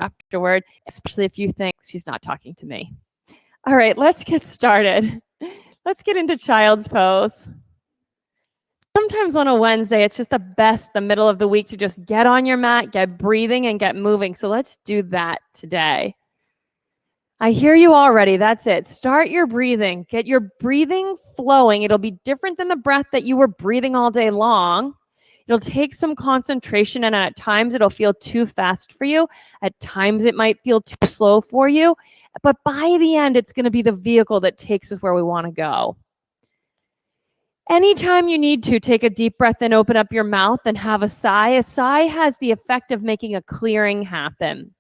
afterward, especially if you think she's not talking to me. All right, let's get started. Let's get into child's pose. Sometimes on a Wednesday, it's just the middle of the week to just get on your mat, get breathing, and get moving. So let's do that today. I hear you already. That's it. Start your breathing. Get your breathing flowing. It'll be different than the breath that you were breathing all day long. It'll take some concentration, and at times it'll feel too fast for you. At times it might feel too slow for you. But by the end, it's going to be the vehicle that takes us where we want to go. Anytime you need to, take a deep breath in, open up your mouth, and have a sigh. A sigh has the effect of making a clearing happen.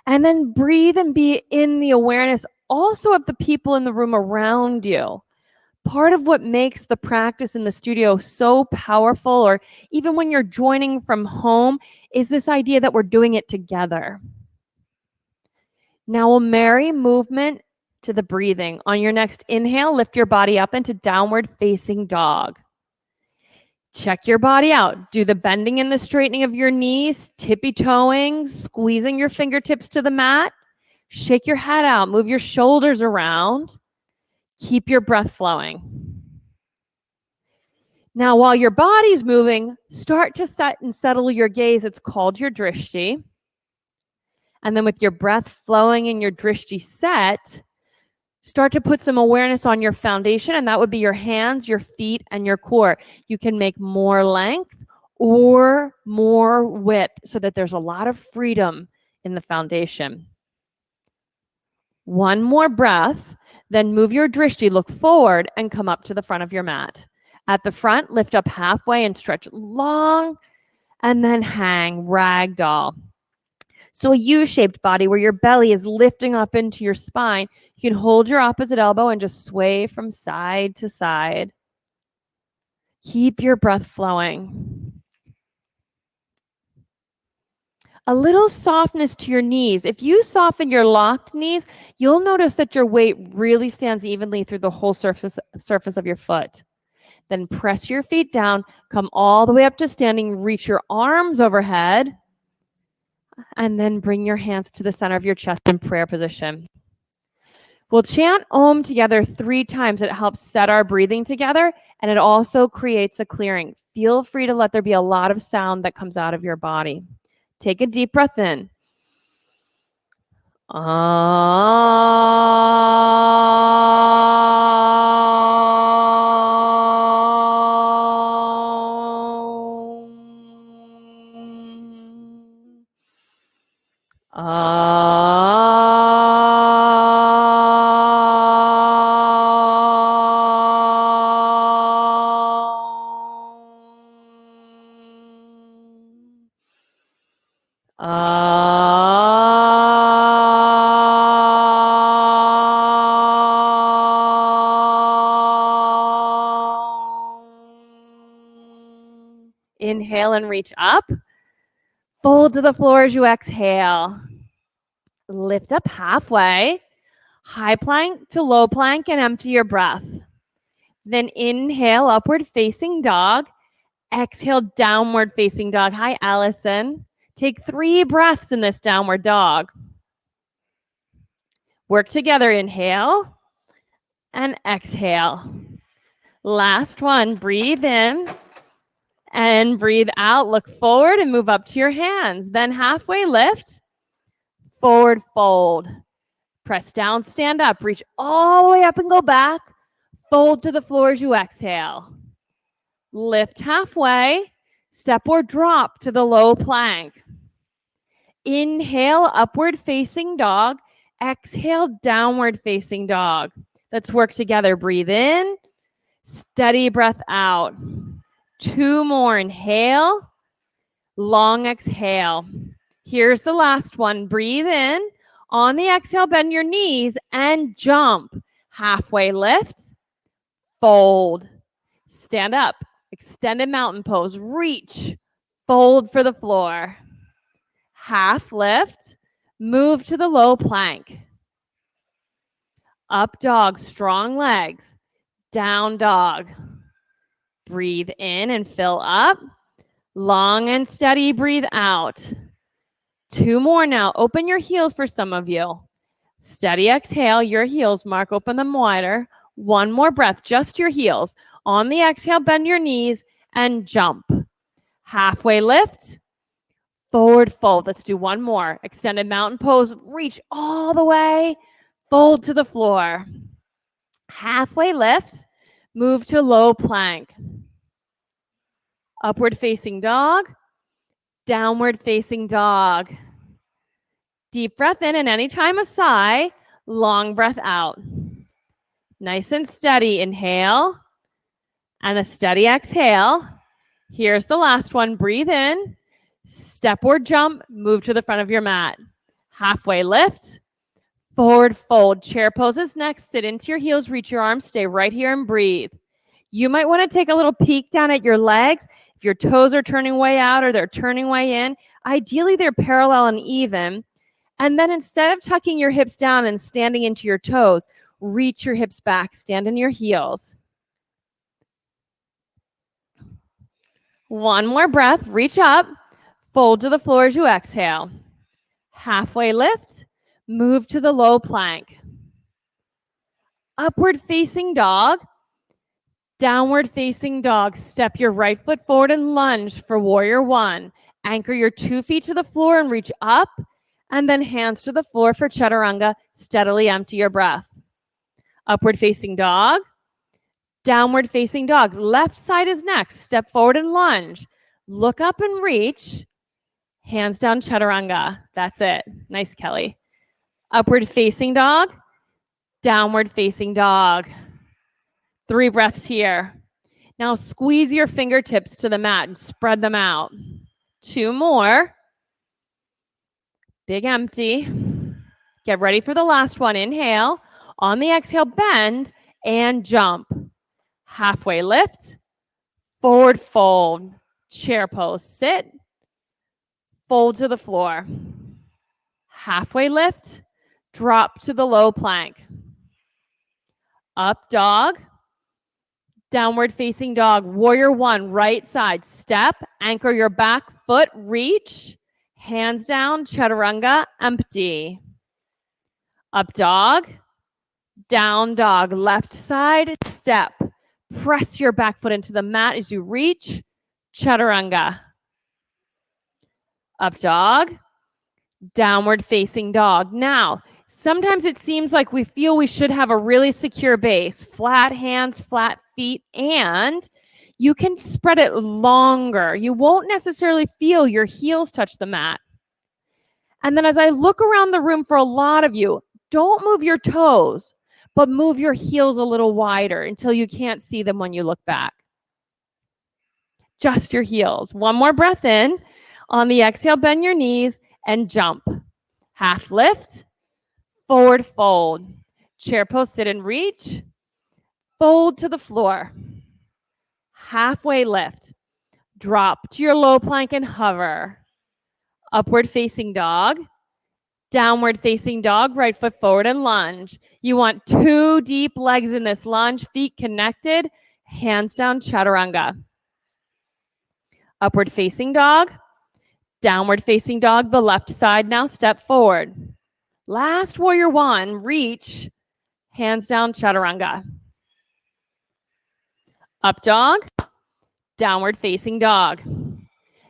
And then breathe and be in the awareness also of the people in the room around you. Part of what makes the practice in the studio so powerful, or even when you're joining from home, is this idea that we're doing it together. Now we'll marry movement to the breathing. On your next inhale, lift your body up into downward facing dog. Check your body out. Do the bending and the straightening of your knees, tippy-toeing, squeezing your fingertips to the mat. Shake your head out. Move your shoulders around. Keep your breath flowing. Now, while your body's moving, start to set and settle your gaze. It's called your drishti. And then with your breath flowing and your drishti set, start to put some awareness on your foundation, and that would be your hands, your feet, and your core. You can make more length or more width so that there's a lot of freedom in the foundation. One more breath, then move your drishti, look forward, and come up to the front of your mat. At the front, lift up halfway and stretch long, and then hang, ragdoll. So a U-shaped body where your belly is lifting up into your spine. You can hold your opposite elbow and just sway from side to side. Keep your breath flowing. A little softness to your knees. If you soften your locked knees, you'll notice that your weight really stands evenly through the whole surface of your foot. Then press your feet down, come all the way up to standing, reach your arms overhead, and then bring your hands to the center of your chest in prayer position. We'll chant Om together 3 times. It helps set our breathing together, and it also creates a clearing. Feel free to let there be a lot of sound that comes out of your body. Take a deep breath in. Inhale and reach up. Fold to the floor as you exhale. Lift up halfway. High plank to low plank and empty your breath. Then inhale, upward facing dog. Exhale, downward facing dog. Hi, Allison. Take 3 breaths in this downward dog. Work together. Inhale and exhale. Last one. Breathe in and breathe out. Look forward and move up to your hands. Then halfway lift. Forward fold. Press down, stand up. Reach all the way up and go back. Fold to the floor as you exhale. Lift halfway. Step or drop to the low plank. Inhale, upward facing dog. Exhale, downward facing dog. Let's work together. Breathe in. Steady breath out. 2 more. Inhale. Long exhale. Here's the last one. Breathe in. On the exhale, bend your knees and jump. Halfway lift. Fold. Stand up. Extended mountain pose. Reach. Fold for the floor. Half lift. Move to the low plank. Up dog. Strong legs. Down dog. Breathe in and fill up. Long and steady breathe out. 2 more now. Open your heels for some of you. Steady exhale, your heels, Mark, open them wider. 1 more breath, just your heels. On the exhale, bend your knees and jump. Halfway lift, forward fold. Let's do 1 more. Extended mountain pose, reach all the way, fold to the floor. Halfway lift, move to low plank. Upward facing dog, downward facing dog. Deep breath in, and anytime a sigh, long breath out. Nice and steady. Inhale and a steady exhale. Here's the last one. Breathe in, step or jump, move to the front of your mat. Halfway lift, forward fold. Chair poses next. Sit into your heels, reach your arms, stay right here and breathe. You might want to take a little peek down at your legs. If your toes are turning way out or they're turning way in, ideally they're parallel and even. And then instead of tucking your hips down and standing into your toes, reach your hips back, stand in your heels. 1 more breath, reach up, fold to the floor as you exhale. Halfway lift, move to the low plank. Upward facing dog, downward facing dog. Step your right foot forward and lunge for warrior 1. Anchor your 2 feet to the floor and reach up, and then hands to the floor for chaturanga. Steadily empty your breath. Upward facing dog, downward facing dog. Left side is next. Step forward and lunge. Look up and reach. Hands down, chaturanga. That's it. Nice, Kelly. Upward facing dog, downward facing dog. 3 breaths here. Now squeeze your fingertips to the mat and spread them out. 2 more. Big empty. Get ready for the last one. Inhale. On the exhale, bend and jump. Halfway lift, forward fold, chair pose, sit, fold to the floor. Halfway lift, drop to the low plank. Up dog, downward facing dog, warrior 1, right side, step, anchor your back foot, reach, hands down, chaturanga, empty. Up dog, down dog, left side, step. Press your back foot into the mat as you reach, chaturanga. Up dog, downward facing dog. Now, sometimes it seems like we feel we should have a really secure base, flat hands, flat feet, and you can spread it longer. You won't necessarily feel your heels touch the mat. And then as I look around the room for a lot of you, don't move your toes, but move your heels a little wider until you can't see them when you look back. Just your heels. 1 more breath in. On the exhale, bend your knees and jump. Half lift, forward fold. Chair pose, sit and reach. Fold to the floor. Halfway lift. Drop to your low plank and hover. Upward facing dog. Downward facing dog, right foot forward and lunge. You want 2 deep legs in this lunge, feet connected, hands down, chaturanga. Upward facing dog, downward facing dog, the left side now, step forward. Last warrior 1, reach, hands down, chaturanga. Up dog, downward facing dog.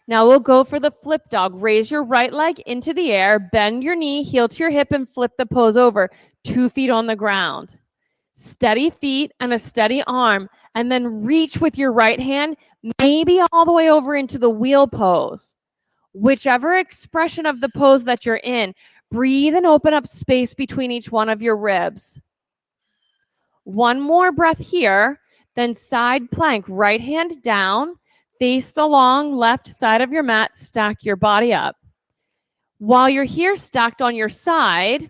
Now we'll go for the flip dog. Raise your right leg into the air, bend your knee, heel to your hip, and flip the pose over. 2 feet on the ground. Steady feet and a steady arm, and then reach with your right hand, maybe all the way over into the wheel pose. Whichever expression of the pose that you're in, breathe and open up space between each one of your ribs. 1 more breath here, then side plank, right hand down. Face the long left side of your mat, stack your body up. While you're here stacked on your side,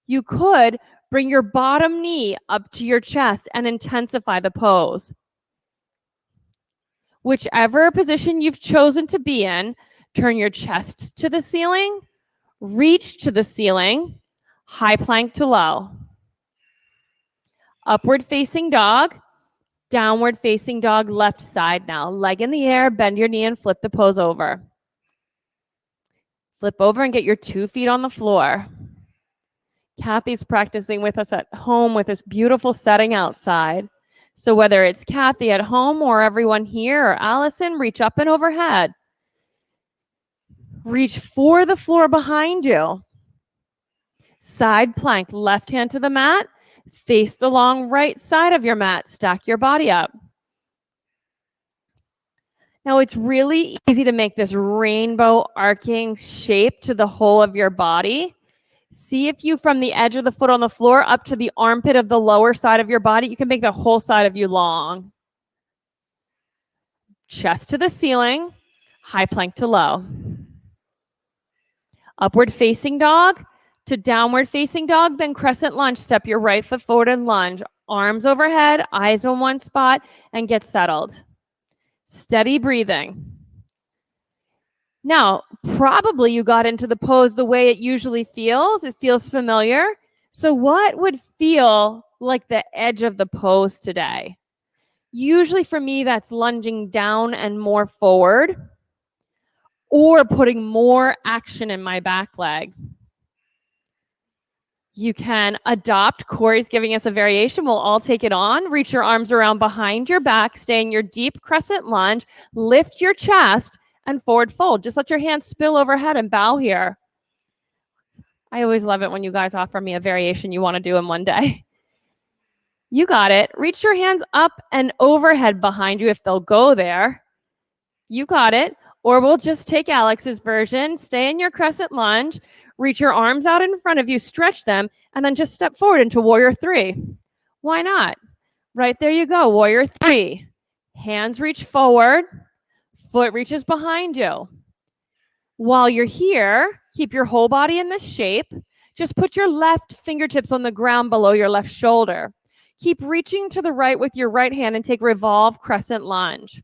you could bring your bottom knee up to your chest and intensify the pose. Whichever position you've chosen to be in, turn your chest to the ceiling, reach to the ceiling, high plank to low. Upward facing dog. Downward facing dog, left side now. Leg in the air, bend your knee and flip the pose over. Flip over and get your 2 feet on the floor. Kathy's practicing with us at home with this beautiful setting outside. So whether it's Kathy at home or everyone here or Allison, reach up and overhead. Reach for the floor behind you. Side plank, left hand to the mat. Face the long right side of your mat. Stack your body up. Now it's really easy to make this rainbow arcing shape to the whole of your body. See if you, from the edge of the foot on the floor up to the armpit of the lower side of your body, you can make the whole side of you long. Chest to the ceiling, high plank to low. Upward facing dog to downward facing dog, then crescent lunge. Step your right foot forward and lunge. Arms overhead, eyes on one spot, and get settled. Steady breathing. Now, probably you got into the pose the way it usually feels. It feels familiar. So what would feel like the edge of the pose today? Usually for me, that's lunging down and more forward or putting more action in my back leg. You can adopt. Corey's giving us a variation. We'll all take it on. Reach your arms around behind your back. Stay in your deep crescent lunge. Lift your chest and forward fold. Just let your hands spill overhead and bow here. I always love it when you guys offer me a variation you want to do in one day. You got it. Reach your hands up and overhead behind you if they'll go there. You got it. Or we'll just take Alex's version. Stay in your crescent lunge. Reach your arms out in front of you, stretch them, and then just step forward into Warrior 3. Why not? Right there you go, Warrior 3. Hands reach forward, foot reaches behind you. While you're here, keep your whole body in this shape. Just put your left fingertips on the ground below your left shoulder. Keep reaching to the right with your right hand and take revolve crescent lunge.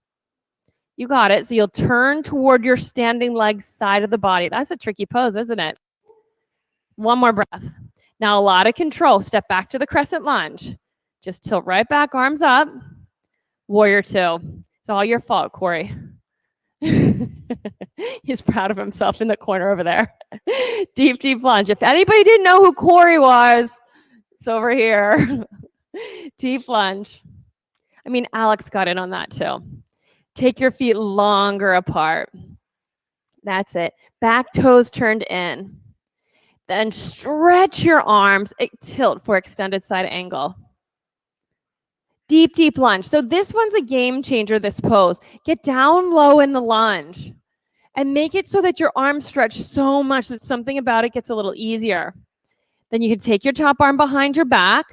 You got it. So you'll turn toward your standing leg side of the body. That's a tricky pose, isn't it? One more breath. Now a lot of control. Step back to the crescent lunge. Just tilt right back, arms up. Warrior 2. It's all your fault, Corey. He's proud of himself in the corner over there. Deep, deep lunge. If anybody didn't know who Corey was, it's over here. Deep lunge. I mean, Alex got in on that too. Take your feet longer apart. That's it. Back toes turned in. Then stretch your arms, tilt for extended side angle. Deep, deep lunge. So this one's a game changer, this pose. Get down low in the lunge and make it so that your arms stretch so much that something about it gets a little easier. Then you can take your top arm behind your back.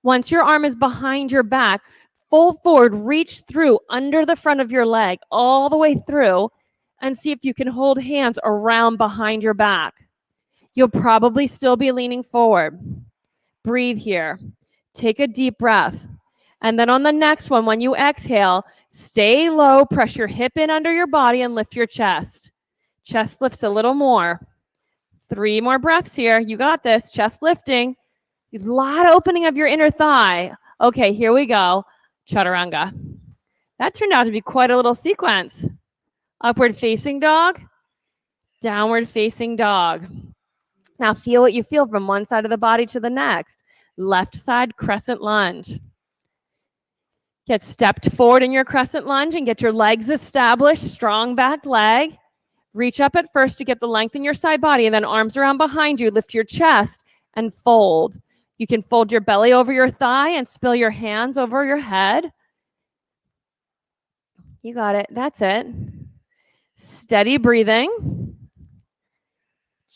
Once your arm is behind your back, fold forward, reach through under the front of your leg, all the way through, and see if you can hold hands around behind your back. You'll probably still be leaning forward. Breathe here. Take a deep breath. And then on the next one, when you exhale, stay low, press your hip in under your body and lift your chest. Chest lifts a little more. 3 more breaths here. You got this. Chest lifting. A lot of opening of your inner thigh. Okay, here we go. Chaturanga. That turned out to be quite a little sequence. Upward facing dog. Downward facing dog. Now feel what you feel from one side of the body to the next. Left side crescent lunge. Get stepped forward in your crescent lunge and get your legs established. Strong back leg. Reach up at first to get the length in your side body and then arms around behind you. Lift your chest and fold. You can fold your belly over your thigh and spill your hands over your head. You got it. That's it. Steady breathing.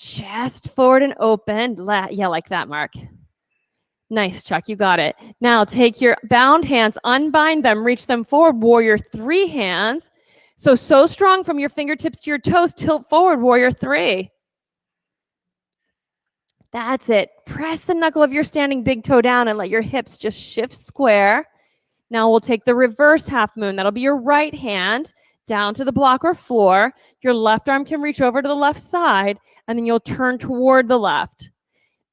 Chest forward and open. Yeah, like that, Mark. Nice, Chuck. You got it. Now take your bound hands, unbind them, reach them forward. Warrior 3 hands. So strong from your fingertips to your toes. Tilt forward, Warrior 3. That's it. Press the knuckle of your standing big toe down and let your hips just shift square. Now we'll take the reverse half moon. That'll be your right hand down to the block or floor. Your left arm can reach over to the left side, and then you'll turn toward the left.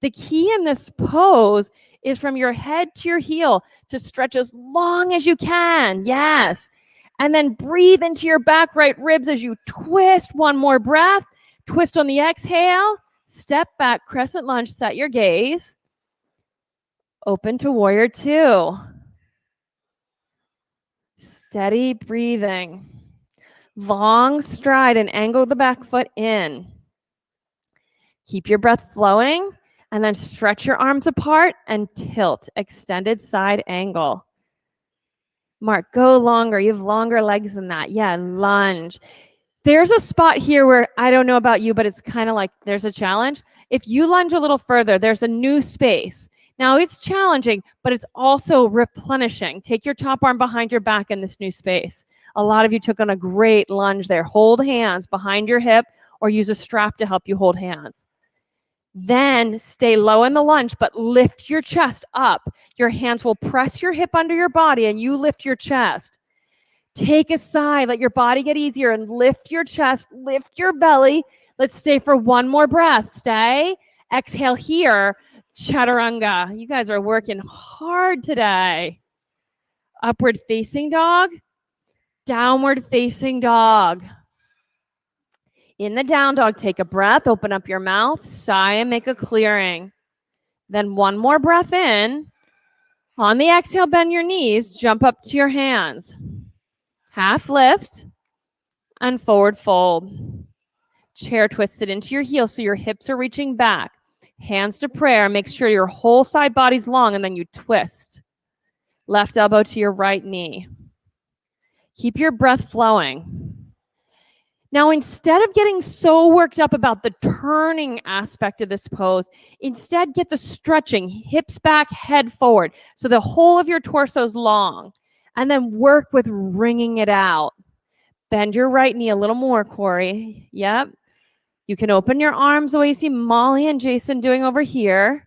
The key in this pose is from your head to your heel to stretch as long as you can. Yes. And then breathe into your back right ribs as you twist. One more breath. Twist on the exhale. Step back, crescent lunge, set your gaze. Open to warrior two. Steady breathing. Long stride and angle the back foot in. Keep your breath flowing and then stretch your arms apart and tilt, extended side angle. Mark, go longer. You have longer legs than that. Yeah, lunge. There's a spot here where I don't know about you, but it's kind of like there's a challenge. If you lunge a little further, there's a new space. Now it's challenging, but it's also replenishing. Take your top arm behind your back in this new space. A lot of you took on a great lunge there. Hold hands behind your hip or use a strap to help you hold hands. Then stay low in the lunge, but lift your chest up. Your hands will press your hip under your body and you lift your chest. Take a sigh, let your body get easier and lift your chest, lift your belly. Let's stay for one more breath. Stay. Exhale here. Chaturanga. You guys are working hard today. Upward facing dog. Downward facing dog. In the down dog, take a breath, open up your mouth, sigh and make a clearing. Then one more breath in. On the exhale, bend your knees, jump up to your hands. Half lift and forward fold. Chair twisted into your heels so your hips are reaching back. Hands to prayer. Make sure your whole side body's long and then you twist. Left elbow to your right knee. Keep your breath flowing. Now, instead of getting so worked up about the turning aspect of this pose, instead get the stretching, hips back, head forward. So the whole of your torso is long. And then work with wringing it out. Bend your right knee a little more, Corey. Yep. You can open your arms the way you see Molly and Jason doing over here.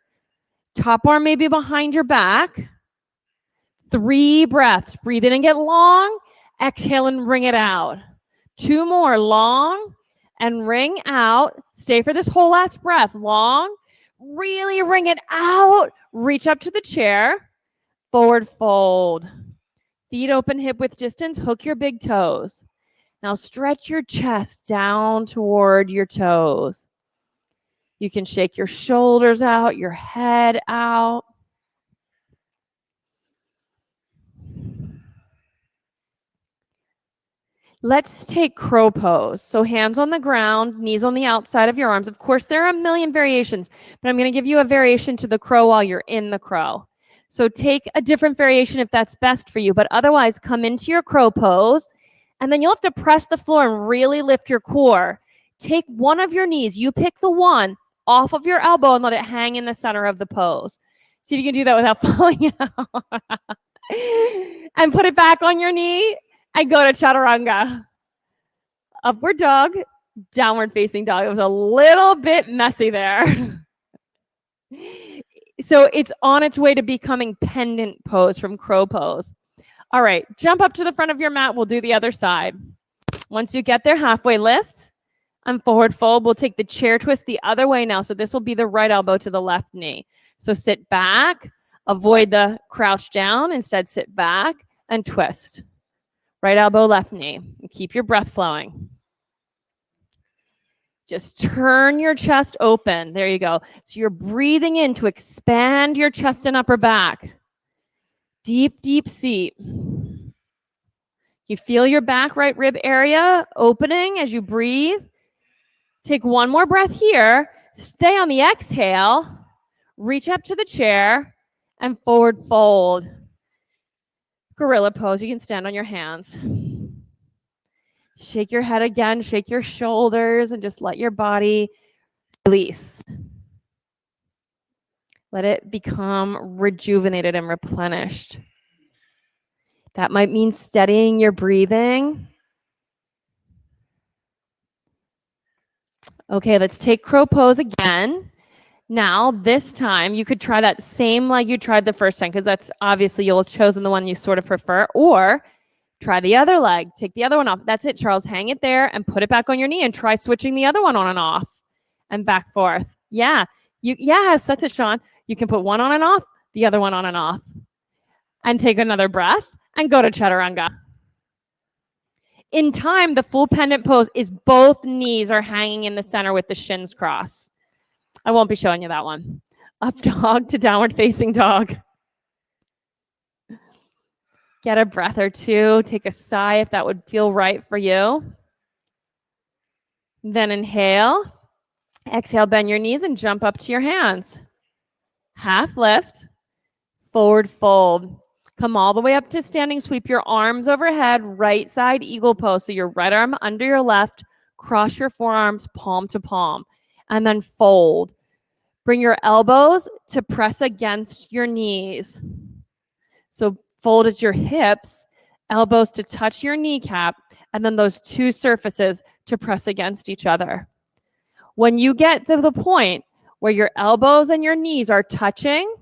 Top arm maybe behind your back. 3 breaths. Breathe in and get long. Exhale and wring it out. 2 more. Long and wring out. Stay for this whole last breath. Long. Really wring it out. Reach up to the chair. Forward fold. Feet open, hip width distance. Hook your big toes. Now stretch your chest down toward your toes. You can shake your shoulders out, your head out. Let's take crow pose. So hands on the ground, knees on the outside of your arms. Of course, there are a million variations, but I'm going to give you a variation to the crow while you're in the crow. So take a different variation if that's best for you, but otherwise come into your crow pose. And then you'll have to press the floor and really lift your core. Take one of your knees. You pick the one off of your elbow and let it hang in the center of the pose. See if you can do that without falling out. And put it back on your knee and go to chaturanga. Upward dog, downward facing dog. It was a little bit messy there. So it's on its way to becoming pendant pose from crow pose. All right, jump up to the front of your mat. We'll do the other side. Once you get there, halfway lift and forward fold. We'll take the chair twist the other way now. So this will be the right elbow to the left knee. So sit back, avoid the crouch down. Instead, sit back and twist. Right elbow, left knee. And keep your breath flowing. Just turn your chest open. There you go. So you're breathing in to expand your chest and upper back. Deep, deep seat. You feel your back right rib area opening as you breathe. Take one more breath here. Stay on the exhale. Reach up to the chair and forward fold. Gorilla pose. You can stand on your hands. Shake your head again. Shake your shoulders and just let your body release. Let it become rejuvenated and replenished. That might mean steadying your breathing. Okay, let's take crow pose again. Now, this time, you could try that same leg you tried the first time, because that's obviously you'll have chosen the one you sort of prefer, or try the other leg. Take the other one off. That's it, Charles. Hang it there and put it back on your knee and try switching the other one on and off and back forth. Yeah. Yes, that's it, Sean. You can put one on and off, the other one on and off. And take another breath and go to chaturanga. In time, the full pendant pose is both knees are hanging in the center with the shins crossed. I won't be showing you that one. Up dog to downward facing dog. Get a breath or two. Take a sigh if that would feel right for you. Then inhale. Exhale, bend your knees and jump up to your hands. Half lift. Forward fold. Come all the way up to standing. Sweep your arms overhead. Right side eagle pose. So your right arm under your left. Cross your forearms palm to palm. And then fold. Bring your elbows to press against your knees. So fold at your hips, elbows to touch your kneecap, and then those two surfaces to press against each other. When you get to the point where your elbows and your knees are touching,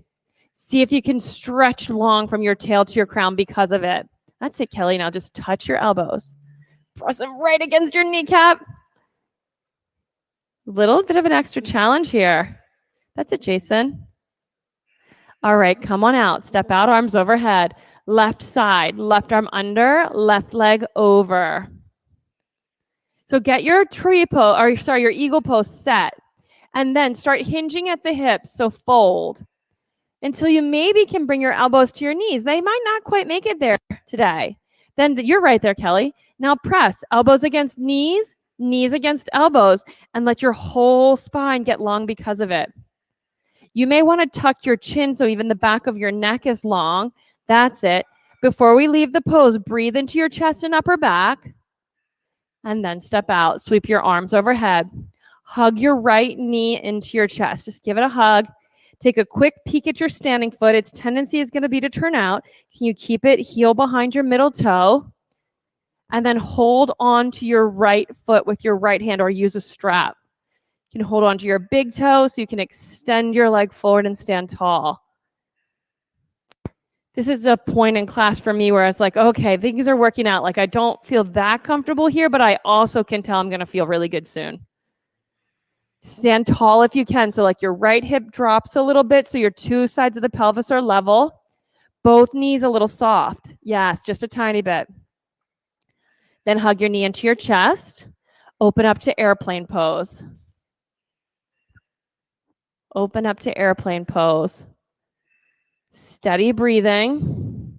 see if you can stretch long from your tail to your crown because of it. That's it, Kelly. Now just touch your elbows. Press them right against your kneecap. Little bit of an extra challenge here. That's it, Jason. All right, come on out. Step out, arms overhead. Left side, left arm under, left leg over. So get your your eagle pose set. And then start hinging at the hips, so fold. Until you maybe can bring your elbows to your knees. They might not quite make it there today. Then you're right there, Kelly. Now press, elbows against knees, knees against elbows, and let your whole spine get long because of it. You may want to tuck your chin so even the back of your neck is long. That's it. Before we leave the pose, breathe into your chest and upper back. And then step out. Sweep your arms overhead. Hug your right knee into your chest. Just give it a hug. Take a quick peek at your standing foot. Its tendency is going to be to turn out. Can you keep it heel behind your middle toe? And then hold on to your right foot with your right hand or use a strap. You can hold on to your big toe so you can extend your leg forward and stand tall. This is a point in class for me where I was like, okay, things are working out. Like I don't feel that comfortable here, but I also can tell I'm going to feel really good soon. Stand tall if you can. So like your right hip drops a little bit so your two sides of the pelvis are level. Both knees a little soft. Yes, just a tiny bit. Then hug your knee into your chest. Open up to airplane pose. Open up to airplane pose. Steady breathing.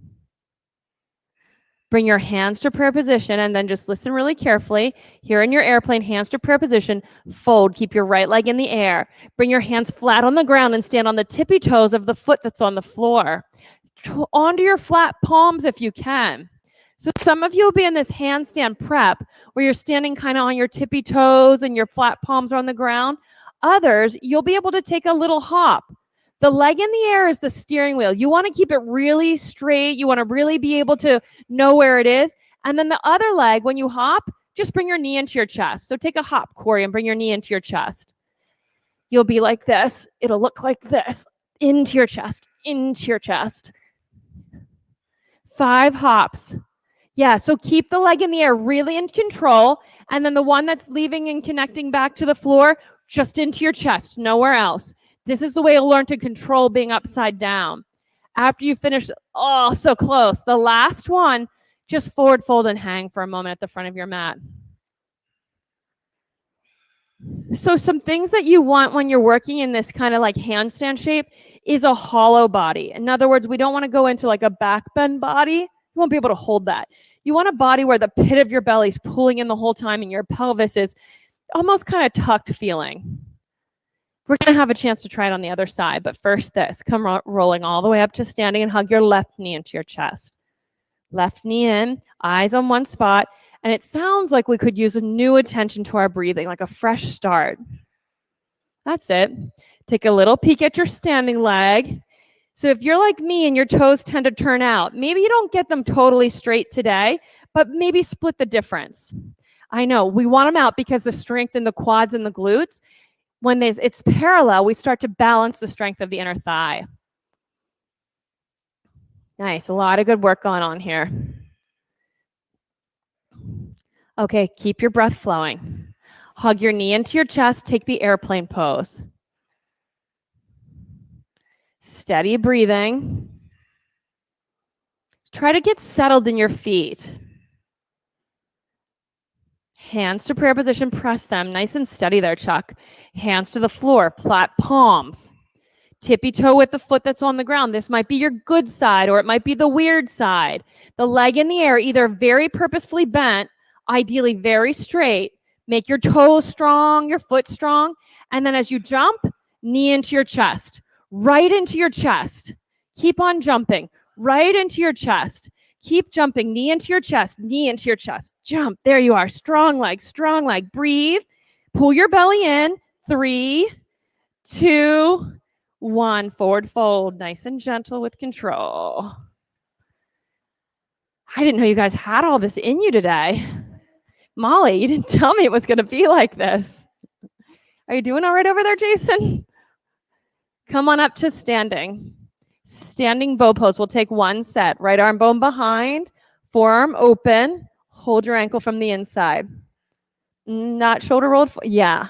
Bring your hands to prayer position and then just listen really carefully. Here in your airplane, hands to prayer position. Fold. Keep your right leg in the air. Bring your hands flat on the ground and stand on the tippy toes of the foot that's on the floor. Onto your flat palms if you can. So some of you will be in this handstand prep where you're standing kind of on your tippy toes and your flat palms are on the ground. Others, you'll be able to take a little hop. The leg in the air is the steering wheel. You want to keep it really straight. You want to really be able to know where it is. And then the other leg, when you hop, just bring your knee into your chest. So take a hop, Corey, and bring your knee into your chest. You'll be like this. It'll look like this. Into your chest, into your chest. 5 hops. Yeah, so keep the leg in the air really in control. And then the one that's leaving and connecting back to the floor, just into your chest, nowhere else. This is the way you'll learn to control being upside down. After you finish, oh, so close. The last one, just forward fold and hang for a moment at the front of your mat. So some things that you want when you're working in this kind of like handstand shape is a hollow body. In other words, we don't want to go into like a back bend body. You won't be able to hold that. You want a body where the pit of your belly is pulling in the whole time and your pelvis is almost kind of tucked feeling. We're going to have a chance to try it on the other side, but first this. Come rolling all the way up to standing and hug your left knee into your chest. Left knee in, eyes on one spot, and it sounds like we could use a new attention to our breathing, like a fresh start. That's it. Take a little peek at your standing leg. So if you're like me and your toes tend to turn out, maybe you don't get them totally straight today, but maybe split the difference. I know, we want them out because the strength in the quads and the glutes, when it's parallel, we start to balance the strength of the inner thigh. Nice, a lot of good work going on here. Okay, keep your breath flowing. Hug your knee into your chest, take the airplane pose. Steady breathing. Try to get settled in your feet. Hands to prayer position, press them. Nice and steady there, Chuck. Hands to the floor, flat palms. Tippy toe with the foot that's on the ground. This might be your good side or it might be the weird side. The leg in the air, either very purposefully bent, ideally very straight. Make your toes strong, your foot strong. And then as you jump, knee into your chest, right into your chest. Keep on jumping, right into your chest. Keep jumping, knee into your chest, knee into your chest. Jump. There you are. Strong leg, strong leg. Breathe. Pull your belly in. 3, 2, 1. Forward fold. Nice and gentle with control. I didn't know you guys had all this in you today. Molly, you didn't tell me it was going to be like this. Are you doing all right over there, Jason? Come on up to standing. Standing bow pose. We'll take one set. Right arm bone behind, forearm open. Hold your ankle from the inside. Not shoulder rolled. Yeah.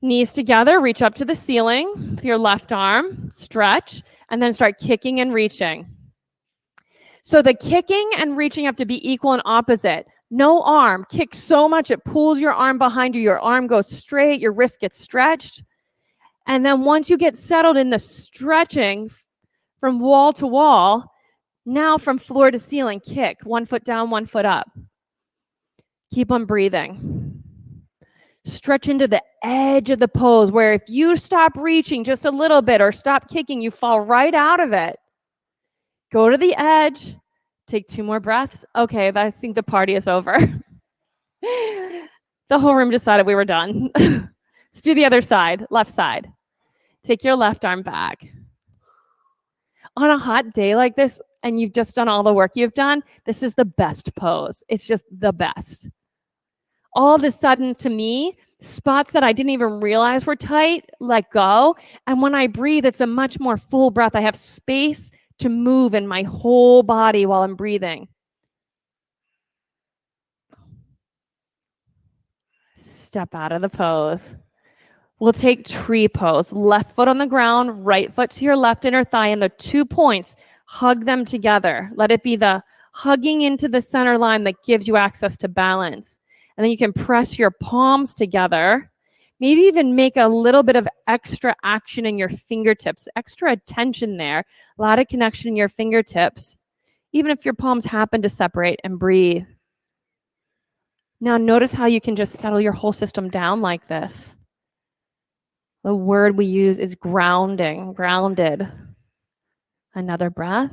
Knees together. Reach up to the ceiling with your left arm. Stretch. And then start kicking and reaching. So the kicking and reaching have to be equal and opposite. No arm. Kick so much it pulls your arm behind you. Your arm goes straight. Your wrist gets stretched. And then once you get settled in the stretching from wall to wall, now from floor to ceiling, kick. 1 foot down, 1 foot up. Keep on breathing. Stretch into the edge of the pose where if you stop reaching just a little bit or stop kicking, you fall right out of it. Go to the edge. Take 2 more breaths. Okay, I think the party is over. The whole room decided we were done. Let's do the other side, left side. Take your left arm back. On a hot day like this, and you've just done all the work you've done, this is the best pose. It's just the best. All of a sudden, to me, spots that I didn't even realize were tight, let go. And when I breathe, it's a much more full breath. I have space to move in my whole body while I'm breathing. Step out of the pose. We'll take tree pose. Left foot on the ground, right foot to your left inner thigh, and the 2 points, hug them together. Let it be the hugging into the center line that gives you access to balance. And then you can press your palms together. Maybe even make a little bit of extra action in your fingertips, extra attention there, a lot of connection in your fingertips, even if your palms happen to separate, and breathe. Now notice how you can just settle your whole system down like this. The word we use is grounding, grounded. Another breath.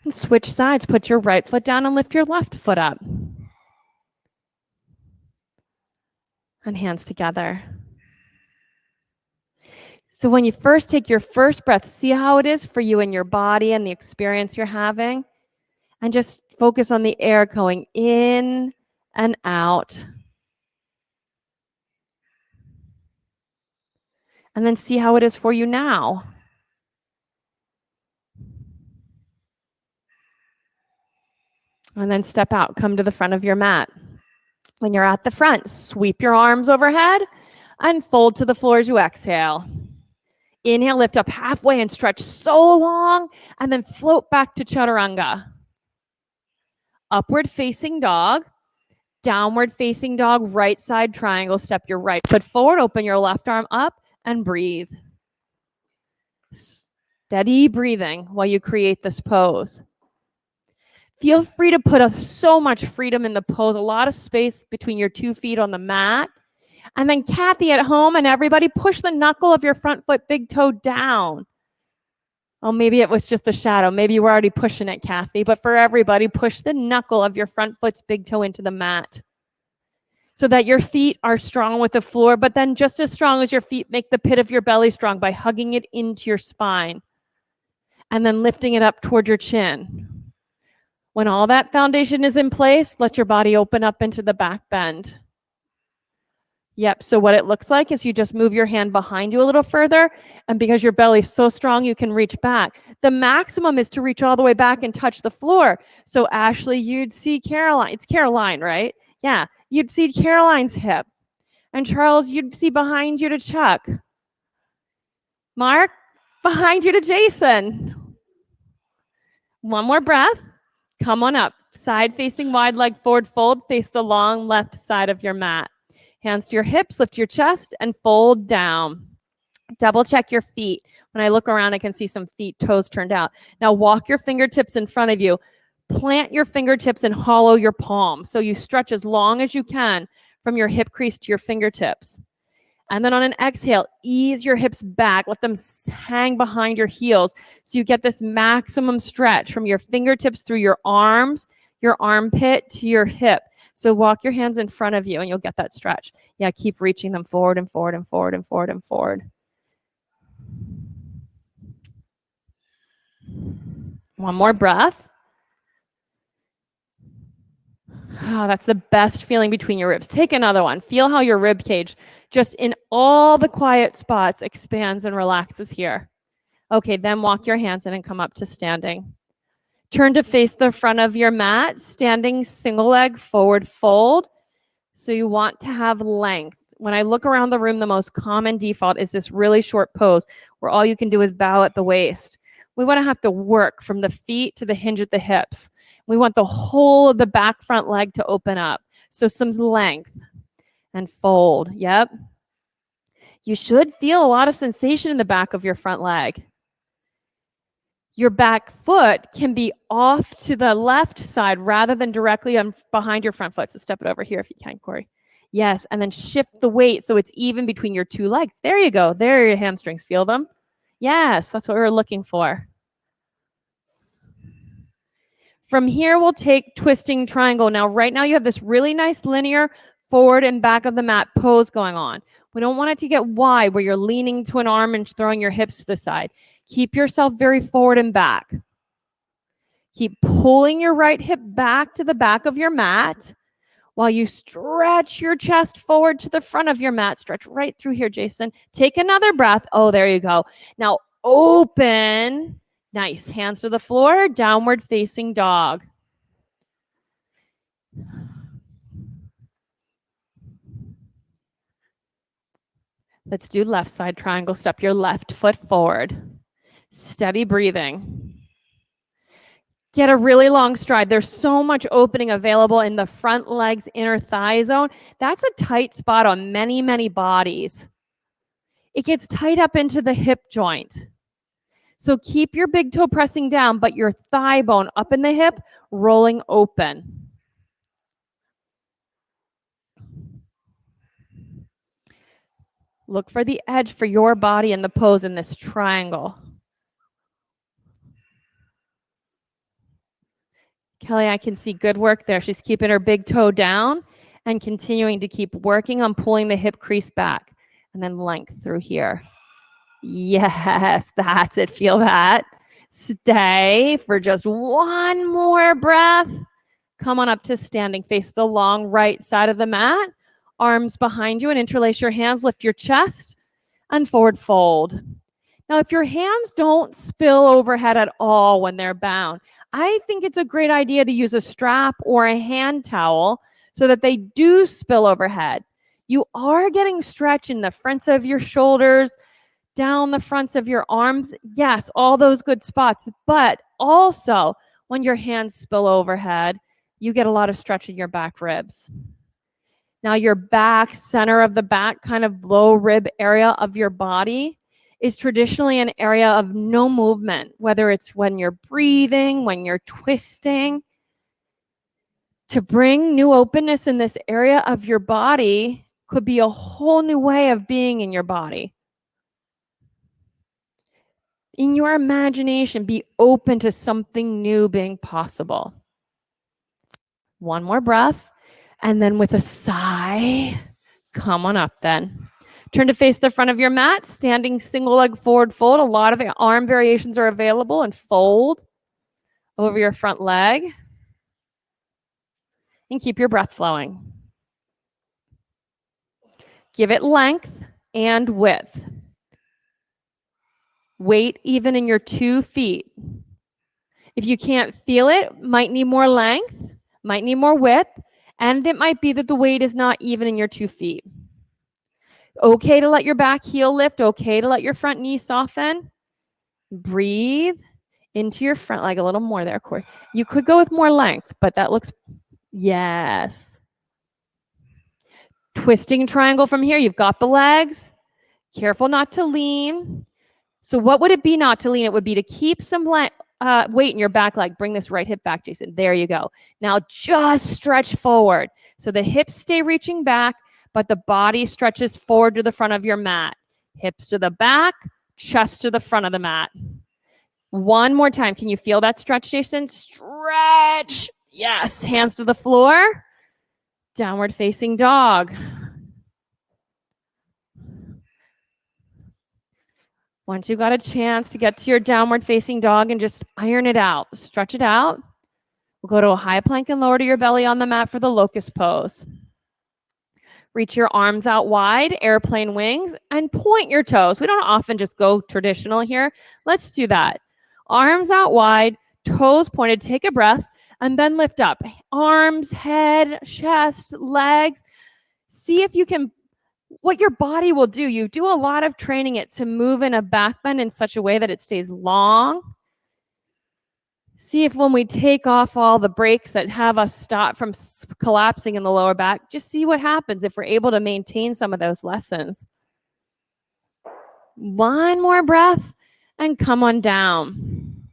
And switch sides. Put your right foot down and lift your left foot up. And hands together. So when you first take your first breath, see how it is for you in your body and the experience you're having. And just focus on the air going in and out. And then see how it is for you now. And then step out, come to the front of your mat. When you're at the front, sweep your arms overhead and fold to the floor as you exhale. Inhale, lift up halfway and stretch so long, and then float back to chaturanga. Upward facing dog, downward facing dog, right side triangle. Step your right foot forward, open your left arm up, and breathe. Steady breathing while you create this pose. Feel free to put so much freedom in the pose, a lot of space between your 2 feet on the mat. And then Kathy at home and everybody, push the knuckle of your front foot, big toe down. Oh, maybe it was just the shadow. Maybe you were already pushing it, Kathy. But for everybody, push the knuckle of your front foot's big toe into the mat so that your feet are strong with the floor, but then just as strong as your feet, make the pit of your belly strong by hugging it into your spine and then lifting it up toward your chin. When all that foundation is in place, let your body open up into the back bend. Yep, so what it looks like is you just move your hand behind you a little further, and because your belly's so strong, you can reach back. The maximum is to reach all the way back and touch the floor. So Ashley, you'd see Caroline. It's Caroline, right? Yeah, you'd see Caroline's hip. And Charles, you'd see behind you to Chuck. Mark, behind you to Jason. One more breath. Come on up. Side facing wide leg forward fold, face the long left side of your mat. Hands to your hips, lift your chest and fold down. Double check your feet. When I look around, I can see some feet, toes turned out. Now walk your fingertips in front of you. Plant your fingertips and hollow your palms. So you stretch as long as you can from your hip crease to your fingertips. And then on an exhale, ease your hips back. Let them hang behind your heels so you get this maximum stretch from your fingertips through your arms, your armpit to your hip. So walk your hands in front of you and you'll get that stretch. Yeah, keep reaching them forward and forward and forward and forward and forward. One more breath. Oh, that's the best feeling between your ribs. Take another one. Feel how your rib cage, just in all the quiet spots, expands and relaxes here. Okay, then walk your hands in and come up to standing. Turn to face the front of your mat, standing single leg forward fold. So you want to have length. When I look around the room, the most common default is this really short pose where all you can do is bow at the waist. We want to have to work from the feet to the hinge at the hips. We want the whole of the back front leg to open up. So some length and fold. Yep. You should feel a lot of sensation in the back of your front leg. Your back foot can be off to the left side rather than directly behind your front foot. So step it over here if you can, Corey. Yes, and then shift the weight so it's even between your two legs. There you go. There are your hamstrings. Feel them? Yes, that's what we were looking for. From here, we'll take twisting triangle. Now, right now, you have this really nice linear forward and back of the mat pose going on. We don't want it to get wide where you're leaning to an arm and throwing your hips to the side. Keep yourself very forward and back. Keep pulling your right hip back to the back of your mat while you stretch your chest forward to the front of your mat. Stretch right through here, Jason. Take another breath. Oh, there you go. Now, open. Nice. Hands to the floor, downward facing dog. Let's do left side triangle. Step your left foot forward. Steady breathing. Get a really long stride. There's so much opening available in the front leg's inner thigh zone. That's a tight spot on many, many bodies. It gets tight up into the hip joint. So keep your big toe pressing down, but your thigh bone up in the hip, rolling open. Look for the edge for your body in the pose in this triangle. Kelly, I can see good work there. She's keeping her big toe down and continuing to keep working on pulling the hip crease back and then length through here. Yes, that's it. Feel that. Stay for just one more breath. Come on up to standing. Face the long right side of the mat. Arms behind you and interlace your hands. Lift your chest and forward fold. Now, if your hands don't spill overhead at all when they're bound, I think it's a great idea to use a strap or a hand towel so that they do spill overhead. You are getting stretch in the fronts of your shoulders, down the fronts of your arms. Yes, all those good spots. But also, when your hands spill overhead, you get a lot of stretch in your back ribs. Now, your back, center of the back, kind of low rib area of your body is traditionally an area of no movement, whether it's when you're breathing, when you're twisting. To bring new openness in this area of your body could be a whole new way of being in your body. In your imagination, be open to something new being possible. One more breath, and then with a sigh, come on up then. Turn to face the front of your mat, standing single leg forward fold. A lot of arm variations are available, and fold over your front leg. And keep your breath flowing. Give it length and width. Weight even in your 2 feet. If you can't feel it, might need more length, might need more width, and it might be that the weight is not even in your 2 feet. Okay to let your back heel lift, okay to let your front knee soften. Breathe. into your front leg a little more there, Corey. You could go with more length, but that looks, yes. Twisting triangle from here. You've got the legs. Careful not to lean. So what would it be not to lean? It would be to keep some weight in your back leg. Bring this right hip back, Jason. There you go. Now just stretch forward. So the hips stay reaching back, but the body stretches forward to the front of your mat. Hips to the back, chest to the front of the mat. One more time. Can you feel that stretch, Jason? Stretch. Yes. Hands to the floor. Downward facing dog. Once you've got a chance to get to your downward facing dog and just iron it out, stretch it out. We'll go to a high plank and lower to your belly on the mat for the locust pose. Reach your arms out wide, airplane wings, and point your toes. We don't often just go traditional here. Let's do that. Arms out wide, toes pointed, take a breath, and then lift up. Arms, head, chest, legs. See if you can, what your body will do. You do a lot of training it to move in a back bend in such a way that it stays long. See if when we take off all the brakes that have us stop from collapsing in the lower back, just see what happens if we're able to maintain some of those lessons. One more breath and come on down.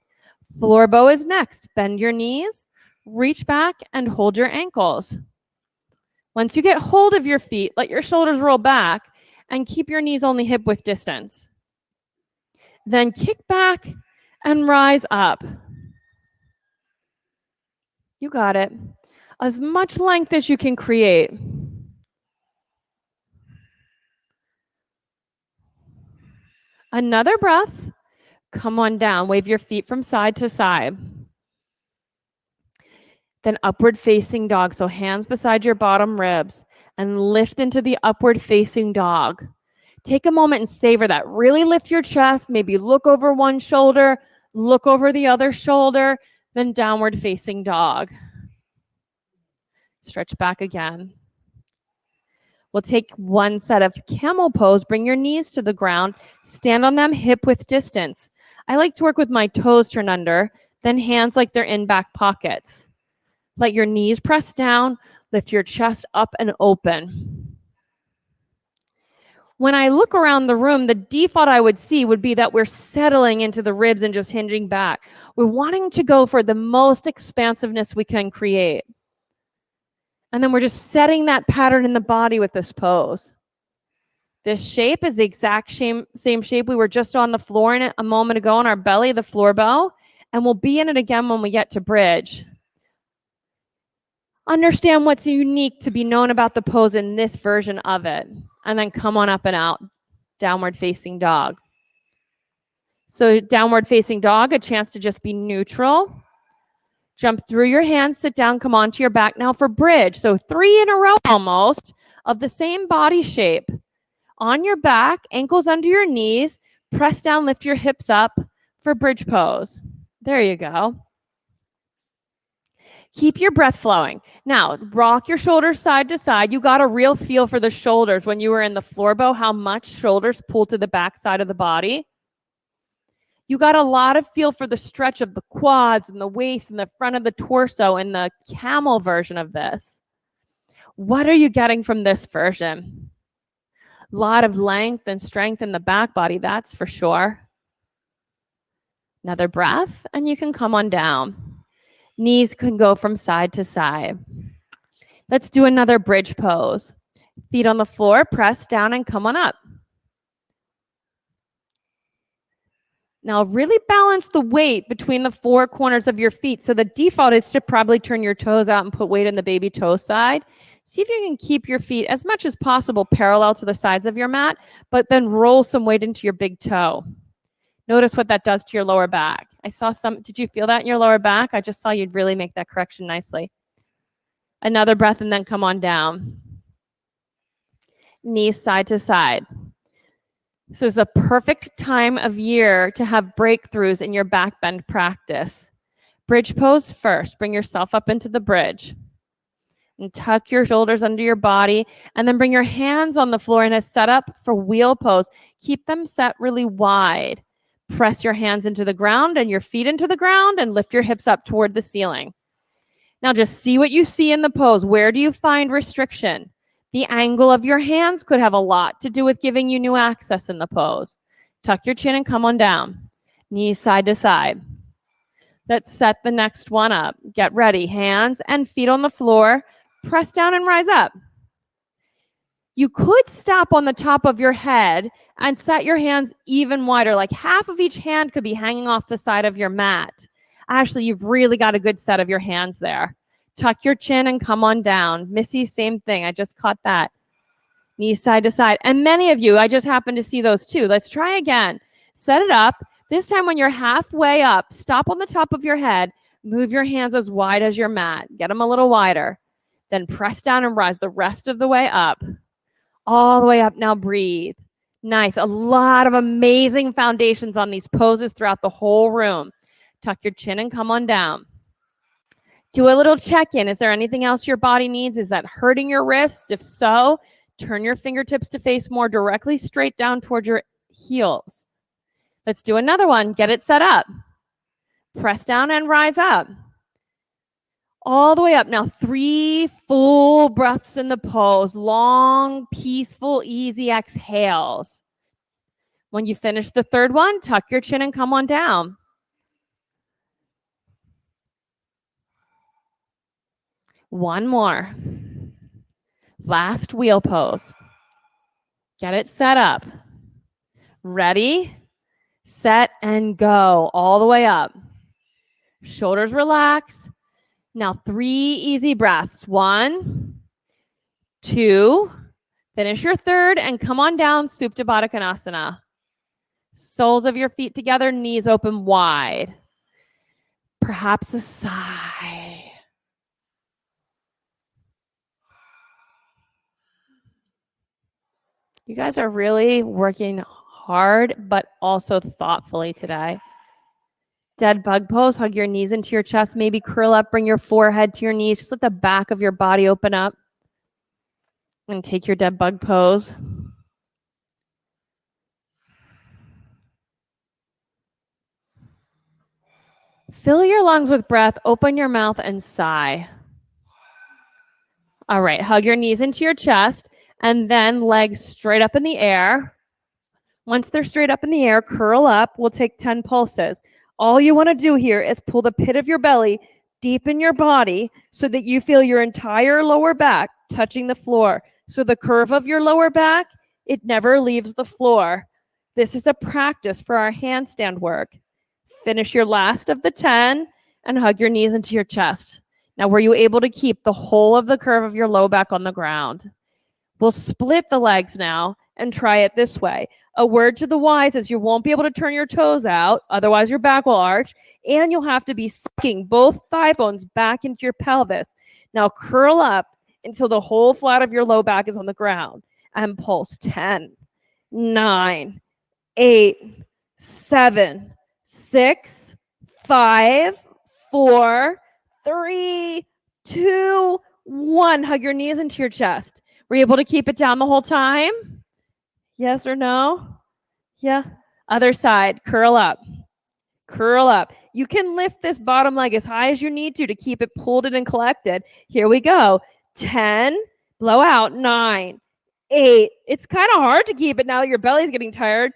Floor bow is next. Bend your knees, reach back and hold your ankles. Once you get hold of your feet, let your shoulders roll back and keep your knees only hip width distance. Then kick back and rise up. You got it. As much length as you can create. Another breath. Come on down. Wave your feet from side to side. Then upward facing dog. So hands beside your bottom ribs and lift into the upward facing dog. Take a moment and savor that. Really lift your chest. Maybe look over one shoulder, look over the other shoulder, then downward facing dog. Stretch back again. We'll take one set of camel pose. Bring your knees to the ground. Stand on them hip width distance. I like to work with my toes turned under, then hands like they're in back pockets. Let your knees press down. Lift your chest up and open. When I look around the room, the default I would see would be that we're settling into the ribs and just hinging back. We're wanting to go for the most expansiveness we can create. And then we're just setting that pattern in the body with this pose. This shape is the exact same shape we were just on the floor in it a moment ago on our belly, the floor bow. And we'll be in it again when we get to bridge. Understand what's unique to be known about the pose in this version of it. And then come on up and out, downward facing dog. So downward facing dog, a chance to just be neutral. Jump through your hands, sit down, come onto your back now for bridge. So 3 in a row almost of the same body shape. On your back, ankles under your knees, press down, lift your hips up for bridge pose. There you go. Keep your breath flowing. Now, rock your shoulders side to side. You got a real feel for the shoulders when you were in the floor bow, how much shoulders pull to the back side of the body. You got a lot of feel for the stretch of the quads and the waist and the front of the torso in the camel version of this. What are you getting from this version? A lot of length and strength in the back body, that's for sure. Another breath, and you can come on down. Knees can go from side to side. Let's do another bridge pose. Feet on the floor, press down and come on up. Now really balance the weight between the 4 corners of your feet. So the default is to probably turn your toes out and put weight in the baby toe side. See if you can keep your feet as much as possible parallel to the sides of your mat, but then roll some weight into your big toe. Notice what that does to your lower back. I saw some, did you feel that in your lower back? I just saw you'd really make that correction nicely. Another breath and then come on down. Knees side to side. So it's a perfect time of year to have breakthroughs in your back bend practice. Bridge pose first. Bring yourself up into the bridge. And tuck your shoulders under your body. And then bring your hands on the floor in a setup for wheel pose. Keep them set really wide. Press your hands into the ground and your feet into the ground and lift your hips up toward the ceiling. Now just see what you see in the pose. Where do you find restriction? The angle of your hands could have a lot to do with giving you new access in the pose. Tuck your chin and come on down. Knees side to side. Let's set the next one up. Get ready. Hands and feet on the floor. Press down and rise up. You could stop on the top of your head and set your hands even wider, like half of each hand could be hanging off the side of your mat. Actually, you've really got a good set of your hands there. Tuck your chin and come on down. Missy, same thing. I just caught that. Knees side to side. And many of you, I just happened to see those too. Let's try again. Set it up. This time when you're halfway up, stop on the top of your head. Move your hands as wide as your mat. Get them a little wider. Then press down and rise the rest of the way up. All the way up. Now breathe. Nice. A lot of amazing foundations on these poses throughout the whole room. Tuck your chin and come on down. Do a little check-in. Is there anything else your body needs? Is that hurting your wrists? If so, turn your fingertips to face more directly straight down towards your heels. Let's do another one. Get it set up. Press down and rise up. All the way up. Now 3 full breaths in the pose. Long, peaceful, easy exhales. When you finish the third one, tuck your chin and come on down. One more. Last wheel pose. Get it set up. Ready, set, and go. All the way up. Shoulders relax. Now 3 easy breaths. 1, 2, finish your third, and come on down, Supta Baddha Konasana. Soles of your feet together, knees open wide. Perhaps a sigh. You guys are really working hard, but also thoughtfully today. Dead bug pose, hug your knees into your chest, maybe curl up, bring your forehead to your knees, just let the back of your body open up. And take your dead bug pose. Fill your lungs with breath, open your mouth and sigh. All right, hug your knees into your chest and then legs straight up in the air. Once they're straight up in the air, curl up. We'll take 10 pulses. All you want to do here is pull the pit of your belly deep in your body so that you feel your entire lower back touching the floor. So the curve of your lower back, it never leaves the floor. This is a practice for our handstand work. Finish your last of the 10 and hug your knees into your chest. Now, were you able to keep the whole of the curve of your low back on the ground? We'll split the legs now and try it this way. A word to the wise is you won't be able to turn your toes out, otherwise your back will arch, and you'll have to be sucking both thigh bones back into your pelvis. Now curl up until the whole flat of your low back is on the ground and pulse. 10, 9, 8, 7, 6, 5, 4, 3, 2, 1. Hug your knees into your chest. Were you able to keep it down the whole time? Yes or no? Yeah. Other side. Curl up. Curl up. You can lift this bottom leg as high as you need to keep it pulled in and collected. Here we go. 10. Blow out. 9, 8. It's kind of hard to keep it now that your belly's getting tired.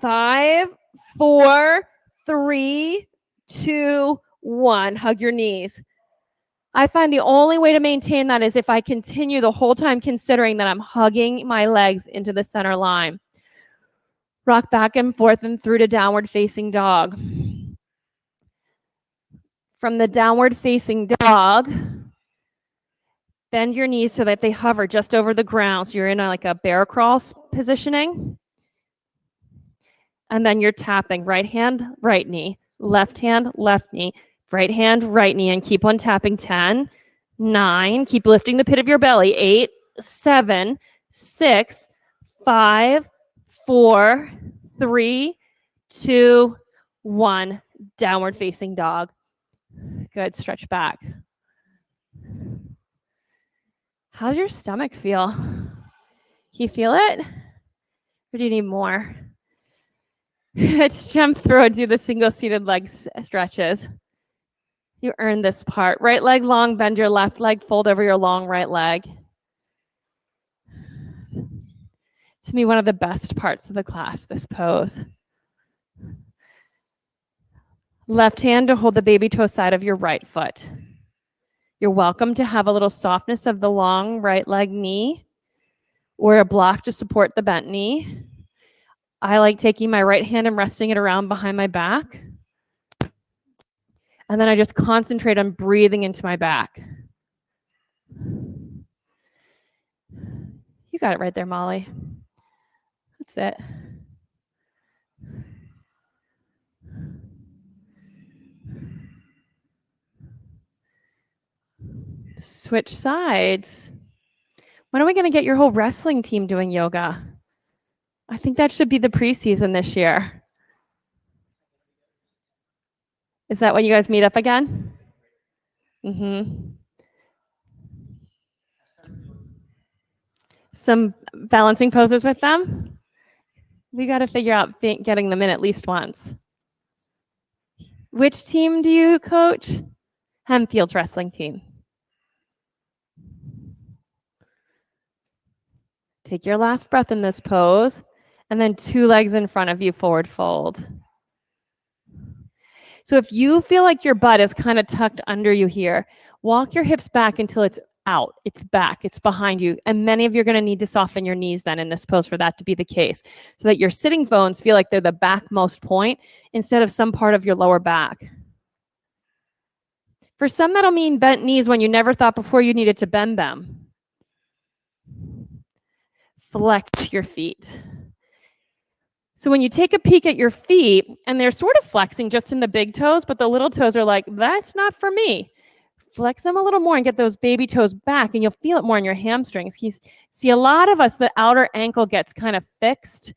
5, 4, 3, 2, 1. Hug your knees. I find the only way to maintain that is if I continue the whole time considering that I'm hugging my legs into the center line. Rock back and forth and through to downward facing dog. From the downward facing dog, bend your knees so that they hover just over the ground. So you're in like a bear crawl positioning. And then you're tapping right hand, right knee, left hand, left knee, right hand, right knee, and keep on tapping. 10, 9, keep lifting the pit of your belly. 8, 7, 6, 5, 4, 3, 2, 1. Downward facing dog. Good. Stretch back. How's your stomach feel? You feel it? Or do you need more? Let's jump through and do the single seated leg stretches. You earned this part. Right leg long, bend your left leg, fold over your long right leg. To me, one of the best parts of the class, this pose. Left hand to hold the baby toe side of your right foot. You're welcome to have a little softness of the long right leg knee or a block to support the bent knee. I like taking my right hand and resting it around behind my back. And then I just concentrate on breathing into my back. You got it right there, Molly. That's it. Switch sides. When are we going to get your whole wrestling team doing yoga? I think that should be the preseason this year. Is that when you guys meet up again? Mm-hmm. Some balancing poses with them? We got to figure out getting them in at least once. Which team do you coach? Hempfield's wrestling team. Take your last breath in this pose, and then 2 legs in front of you, forward fold. So if you feel like your butt is kind of tucked under you here, walk your hips back until it's out, it's back, it's behind you. And many of you are going to need to soften your knees then in this pose for that to be the case, so that your sitting bones feel like they're the backmost point instead of some part of your lower back. For some, that'll mean bent knees when you never thought before you needed to bend them. Flex your feet. So when you take a peek at your feet, and they're sort of flexing just in the big toes, but the little toes are like, that's not for me. Flex them a little more and get those baby toes back, and you'll feel it more in your hamstrings. See, a lot of us, the outer ankle gets kind of fixed.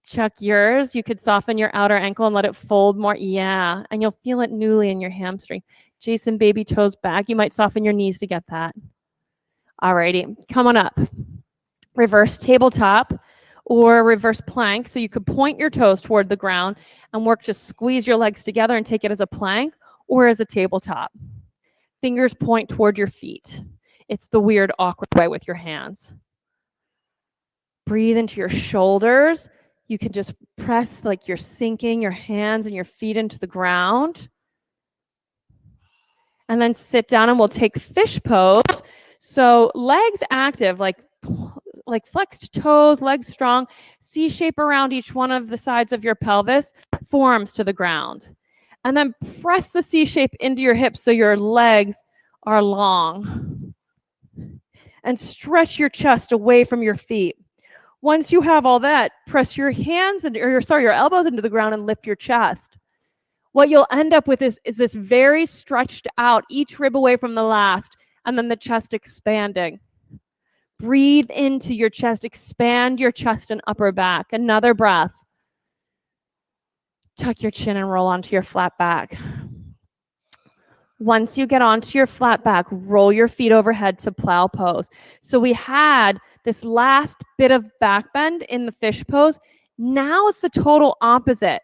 Chuck yours. You could soften your outer ankle and let it fold more. Yeah, and you'll feel it newly in your hamstring. Jason, baby toes back. You might soften your knees to get that. Alrighty, come on up. Reverse tabletop or reverse plank. So you could point your toes toward the ground and work to squeeze your legs together and take it as a plank or as a tabletop. Fingers point toward your feet. It's the weird, awkward way with your hands. Breathe into your shoulders. You can just press like you're sinking your hands and your feet into the ground. And then sit down and we'll take fish pose. So legs active, like flexed toes, legs strong, C shape around each one of the sides of your pelvis, forearms to the ground. And then press the C shape into your hips so your legs are long. And stretch your chest away from your feet. Once you have all that, press your hands your elbows into the ground and lift your chest. What you'll end up with is this very stretched out, each rib away from the last, and then the chest expanding. Breathe into your chest, expand your chest and upper back. Another breath. Tuck your chin and roll onto your flat back. Once you get onto your flat back, roll your feet overhead to plow pose. So we had this last bit of back bend in the fish pose. Now it's the total opposite.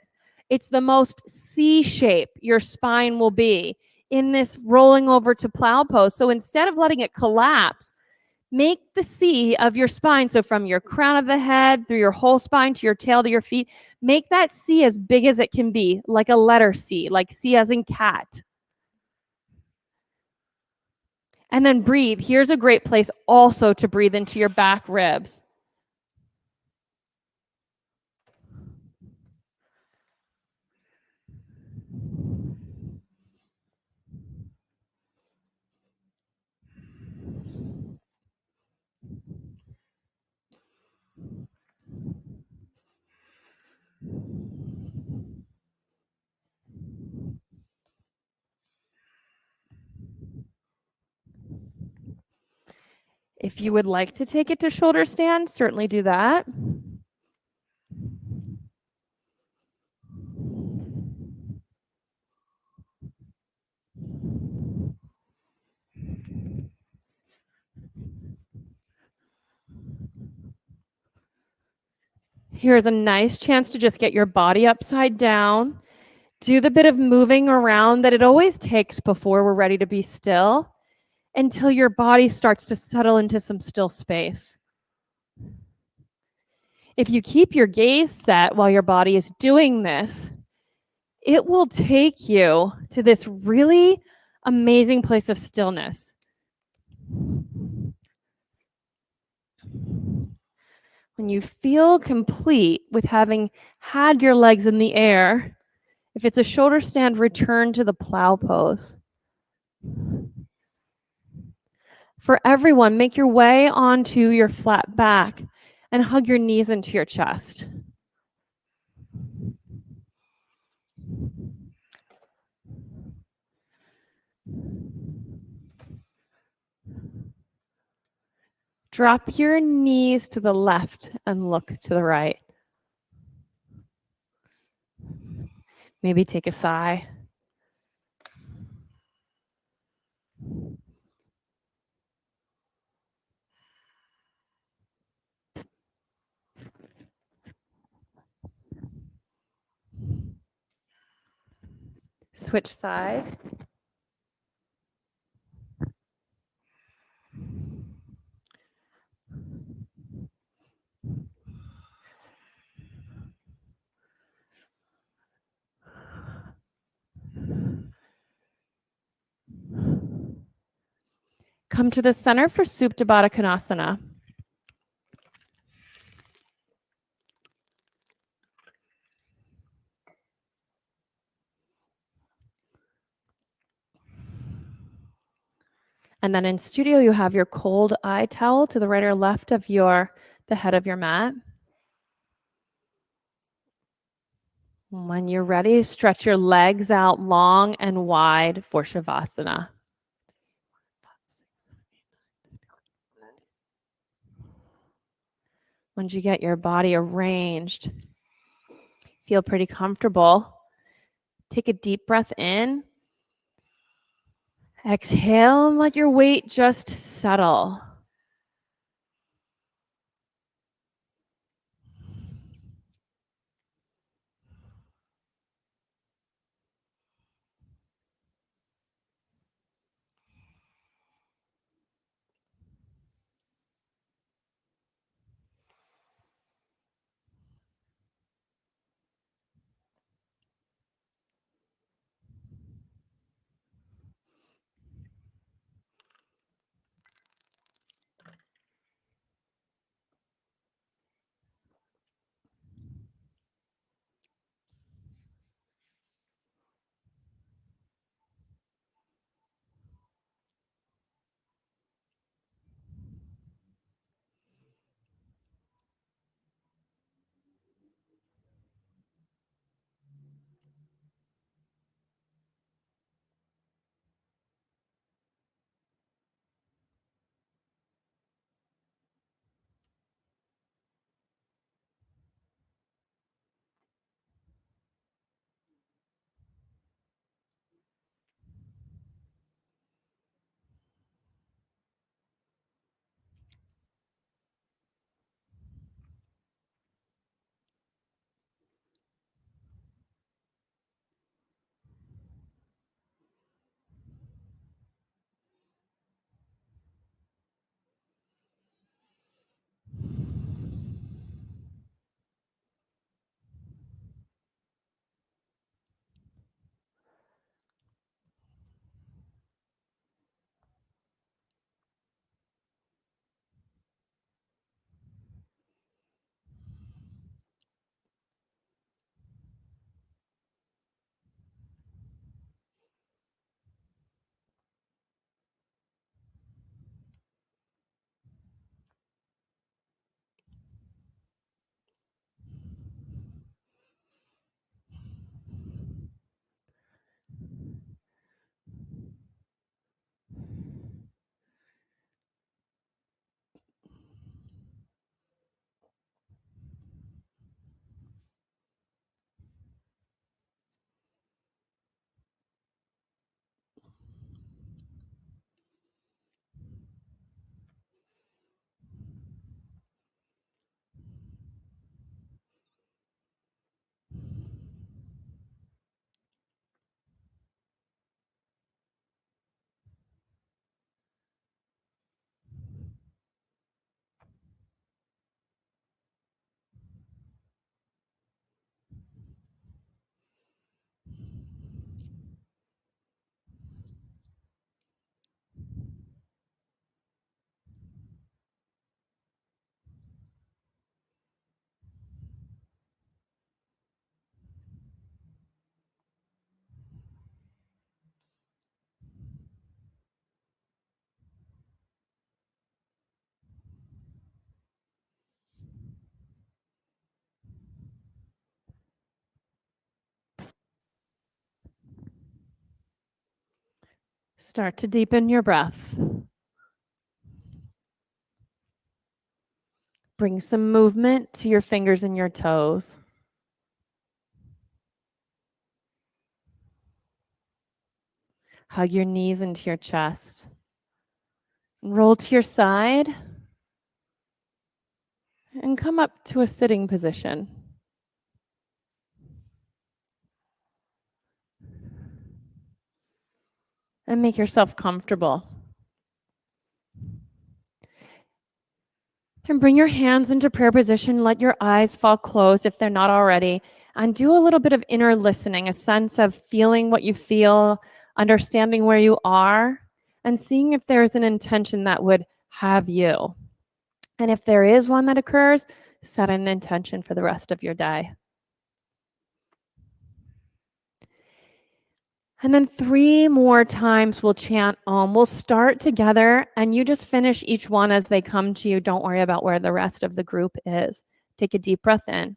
It's the most C shape your spine will be in this rolling over to plow pose. So instead of letting it collapse, make the C of your spine. So from your crown of the head, through your whole spine, to your tail, to your feet, make that C as big as it can be, like a letter C, like C as in cat. And then breathe. Here's a great place also to breathe into your back ribs. If you would like to take it to shoulder stand, certainly do that. Here's a nice chance to just get your body upside down. Do the bit of moving around that it always takes before we're ready to be still until your body starts to settle into some still space. If you keep your gaze set while your body is doing this, it will take you to this really amazing place of stillness. When you feel complete with having had your legs in the air, if it's a shoulder stand, return to the plow pose. For everyone, make your way onto your flat back and hug your knees into your chest. Drop your knees to the left and look to the right. Maybe take a sigh. Switch side. Come to the center for Supta Baddha Konasana. And then in studio, you have your cold eye towel to the right or left of the head of your mat. When you're ready, stretch your legs out long and wide for Shavasana. Once you get your body arranged, feel pretty comfortable. Take a deep breath in. Exhale and let your weight just settle. Start to deepen your breath. Bring some movement to your fingers and your toes. Hug your knees into your chest. Roll to your side and come up to a sitting position. And make yourself comfortable. And bring your hands into prayer position. Let your eyes fall closed if they're not already. And do a little bit of inner listening, a sense of feeling what you feel, understanding where you are, and seeing if there's an intention that would have you. And if there is one that occurs, set an intention for the rest of your day. And then 3 more times we'll chant Om. We'll start together and you just finish each one as they come to you. Don't worry about where the rest of the group is. Take a deep breath in.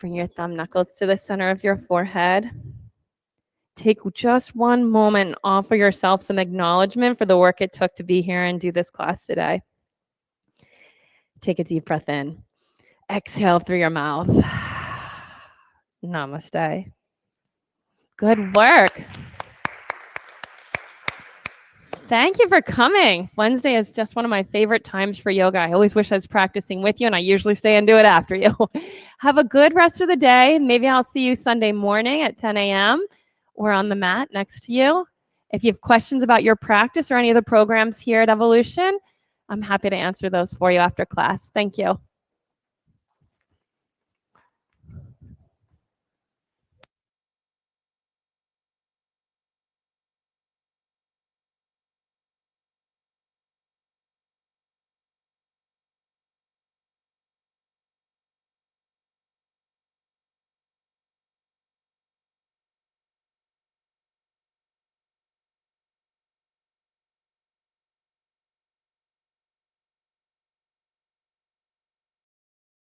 Bring your thumb knuckles to the center of your forehead. Take just one moment and offer yourself some acknowledgement for the work it took to be here and do this class today. Take a deep breath in. Exhale through your mouth. Namaste. Good work. Thank you for coming. Wednesday is just one of my favorite times for yoga. I always wish I was practicing with you, and I usually stay and do it after you. Have a good rest of the day. Maybe I'll see you Sunday morning at 10 a.m. or on the mat next to you. If you have questions about your practice or any of the programs here at Evolution, I'm happy to answer those for you after class. Thank you.